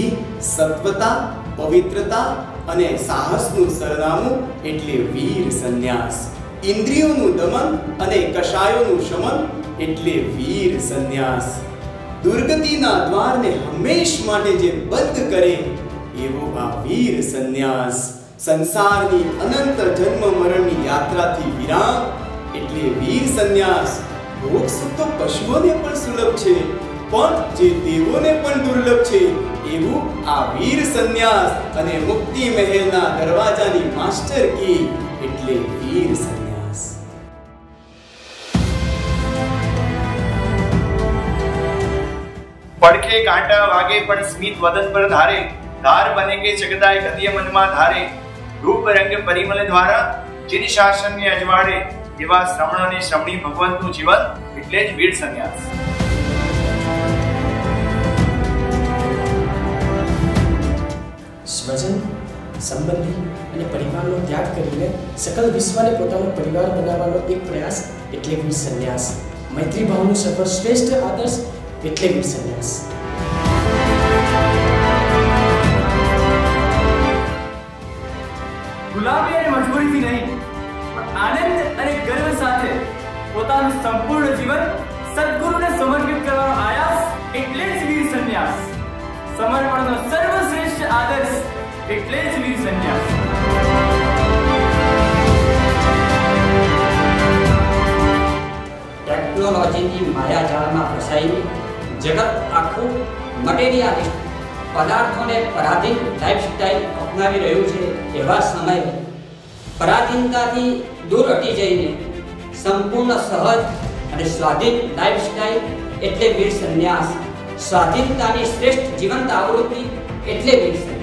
તેથી સત્વતા, પવિત્રતા અને સાહસનું સરનામું એટલે વીર સંન્યાસ. ઇન્દ્રિયોનું દમન અને કશાયોનું શમન એટલે વીર સંન્યાસ. દુર્ગતિના દ્વારને હંમેશ માટે જે બંધ કરે એવો આ વીર સંન્યાસ. સંસારની અનંત જન્મ મરણની યાત્રાથી વિરામ એટલે વીર સંન્યાસ. ભોગ સુખ તો પશુઓને પણ સુલભ છે, પણ જે દેવોને પણ દુર્લભ છે એવું આ વીર સંન્યાસ. અને મુક્તિ મહેલના દરવાજાની માસ્ટર કી એટલે વીર સંન્યાસ. પડખે કાંટા વાગે પણ સ્મિત વદન પર ધારે, ધાર બને કે જગદાય ગતિય મનમાં ધારે, રૂપ રંગ પરિમલ દ્વારા ચિર શાસનને અજવાડે, એવા શ્રમણ અને શ્રમણી ભગવંતનું જીવન એટલે જ વીર સંન્યાસ. સ્વજન, સંબંધી અને પરિવારનો ત્યાગ કરીને સકલ વિશ્વને પોતાનો પરિવાર બનાવવાનો એક પ્રયાસ એટલે વીર સંન્યાસ. મૈત્રી ભાવનું સર્વશ્રેષ્ઠ આદર્શ એટલે વીર સંન્યાસ. ગુલામી અને મજબૂરીથી નહીં, પણ આનંદ અને ગર્વ સાથે પોતાનું સંપૂર્ણ જીવન સદગુરુને સમર્પિત કરવાનો આયાસ એટલે જ વીર સંન્યાસ. સમર્પણનો સર્વશ્રેષ્ઠ આદર્શ એટલે જ વીર સંન્યાસ. ટેકનોલોજીની માયાજાળમાં ફસાઈને જગત આખું મટીરિયાલિસ્ટ પદાર્થોને પરાધીન લાઈફસ્ટાઈલ અપનાવી રહ્યું છે. એવા સમયે પરાધીનતાથી દૂર હટી જઈને સંપૂર્ણ સહજ અને સ્વાધીન લાઈફસ્ટાઈલ એટલે વીર સંન્યાસ. સ્વાધીનતાની શ્રેષ્ઠ જીવંત આવૃત્તિ એટલે વીર સંન્યાસ.